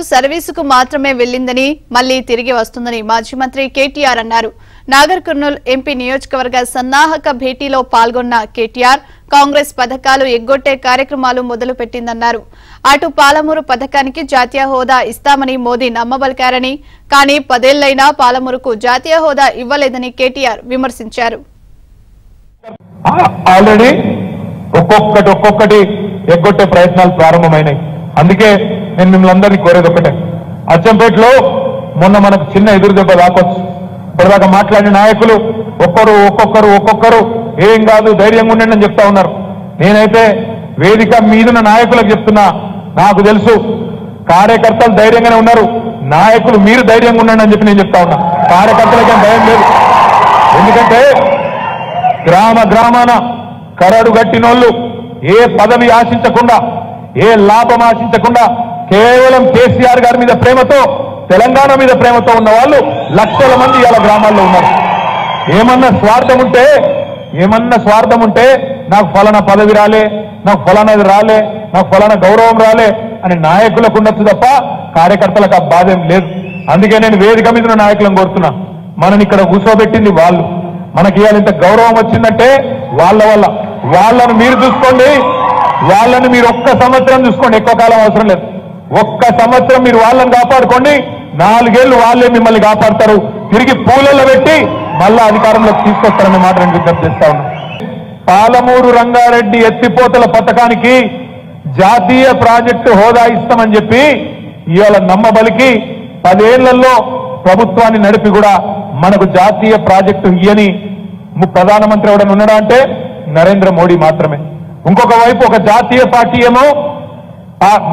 సర్వీసుకు మాత్రమే వెళ్లిందని మళ్లీ తిరిగి వస్తుందని మాజీ మంత్రి కేటీఆర్ అన్నారు. నాగర్ కర్నూల్ ఎంపీ నియోజకవర్గ సన్నాహక భేటీలో పాల్గొన్న కేటీఆర్ కాంగ్రెస్ పథకాలు ఎగ్గొట్టే కార్యక్రమాలు మొదలుపెట్టిందన్నారు. అటు పాలమూరు పథకానికి జాతీయ హోదా ఇస్తామని మోదీ నమ్మబలికారని, కానీ 10 ఏళ్లైనా పాలమూరుకు జాతీయ హోదా ఇవ్వలేదని కేటీఆర్ విమర్శించారు. ఆల్రెడీ ఒక్కొక్కటి ఎగ్గొట్టే ప్రయత్నాలు ప్రారంభమైనాయి. అందుకే నేను మిమ్మల్ని అందరినీ కోరేది ఒకటే, అచ్చంపేటలో మొన్న మనకు చిన్న ఎదురు దెబ్బ దాకొచ్చు. ఇప్పటిదాకా మాట్లాడిన నాయకులు ఒక్కొక్కరు ఏం కాదు ధైర్యంగా ఉండండి అని చెప్తా ఉన్నారు. నేనైతే వేదిక మీదున్న నాయకులకు చెప్తున్నా, నాకు తెలుసు కార్యకర్తలు ధైర్యంగానే ఉన్నారు, నాయకులు మీరు ధైర్యంగా ఉండండి అని చెప్పి నేను చెప్తా ఉన్నా. కార్యకర్తలకేం భయం లేదు. ఎందుకంటే గ్రామాన కరడు గట్టినోళ్ళు ఏ పదవి ఆశించకుండా, ఏ లాభం ఆశించకుండా కేవలం కేసీఆర్ గారి మీద ప్రేమతో, తెలంగాణ మీద ప్రేమతో ఉన్న వాళ్ళు లక్షల మంది ఇలా గ్రామాల్లో ఉన్నారు. ఏమన్నా స్వార్థం ఉంటే నాకు ఫలానా పదవి రాలే, నాకు ఫలానాది రాలే, నాకు ఫలానా గౌరవం రాలే అని నాయకులకు ఉండొచ్చు తప్ప కార్యకర్తలకు ఆ బాధ ఏం లేదు. అందుకే నేను వేదిక మీద ఉన్న నాయకులను కోరుతున్నా, మనని ఇక్కడ కూర్చోబెట్టింది వాళ్ళు, మనకి ఇవాళ ఇంత గౌరవం వచ్చిందంటే వాళ్ళను మీరు చూసుకోండి. వాళ్ళని మీరు ఒక్క సంవత్సరం చూసుకోండి, ఎక్కువ కాలం అవసరం లేదు. ఒక్క సంవత్సరం మీరు వాళ్ళని కాపాడుకోండి, 4 ఏళ్లు వాళ్ళే మిమ్మల్ని కాపాడతారు. తిరిగి పూలల్లో పెట్టి మళ్ళా అధికారంలోకి తీసుకొస్తారనే మాట నేను విజ్ఞప్తి చేస్తా ఉన్నా. పాలమూరు రంగారెడ్డి ఎత్తిపోతల పథకానికి జాతీయ ప్రాజెక్టు హోదా ఇస్తామని చెప్పి ఇవాళ నమ్మబలికి 10 ఏళ్లలో ప్రభుత్వాన్ని నడిపి కూడా మనకు జాతీయ ప్రాజెక్టు ఇయ్యని ప్రధానమంత్రి ఎవడని ఉన్నాడా అంటే నరేంద్ర మోడీ మాత్రమే. ఇంకొక వైపు ఒక జాతీయ పార్టీ ఏమో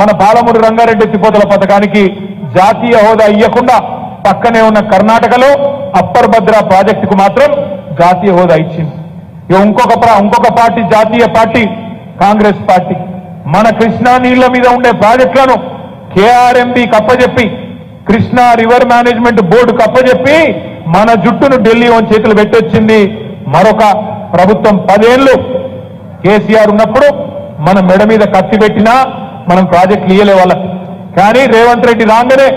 మన పాలమూరు రంగారెడ్డి ఎత్తిపోతల పథకానికి జాతీయ హోదా ఇవ్వకుండా పక్కనే ఉన్న కర్ణాటకలో అప్పర్ భద్రా ప్రాజెక్టుకు మాత్రం జాతీయ హోదా ఇచ్చింది. ఇంకొక పార్టీ, జాతీయ పార్టీ కాంగ్రెస్ పార్టీ, మన కృష్ణా నీళ్ల మీద ఉండే ప్రాజెక్టులను కేఆర్ఎంబి కప్పజెప్పి, కృష్ణా రివర్ మేనేజ్మెంట్ బోర్డు కప్పజెప్పి మన జుట్టును ఢిల్లీ చేతులు పెట్టొచ్చింది మరొక ప్రభుత్వం. 10 ఏళ్లు కేసీఆర్ ఉన్నప్పుడు మన మెడ మీద కత్తి పెట్టినా మనం ప్రాజెక్టులు ఇయ్యలే వాళ్ళకి. కానీ రేవంత్ రెడ్డి రాగానే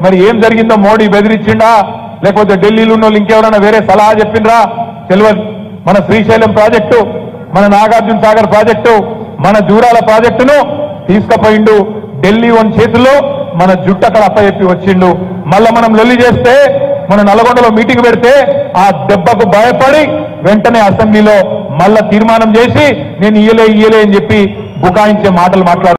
మరి ఏం జరిగిందో, మోడీ బెదిరించిండా లేకపోతే ఢిల్లీలో ఉన్న వాళ్ళు ఇంకెవరైనా వేరే సలహా చెప్పిండ్రా తెలియదు. మన శ్రీశైలం ప్రాజెక్టు, మన నాగార్జున సాగర్ ప్రాజెక్టు, మన జూరాల ప్రాజెక్టును తీసుకుపోయిండు ఢిల్లీ చేతుల్లో, మన జుట్టు అక్కడ అప్పచెప్పి వచ్చిండు. మళ్ళా మనం లొల్లి చేస్తే, మన నల్గొండలో మీటింగ్ పెడితే ఆ దెబ్బకు భయపడి వెంటనే అసెంబ్లీలో మళ్ళా తీర్మానం చేసి నేను ఇయ్యలే అని చెప్పి బుకాయించే మాటలు మాట్లాడు.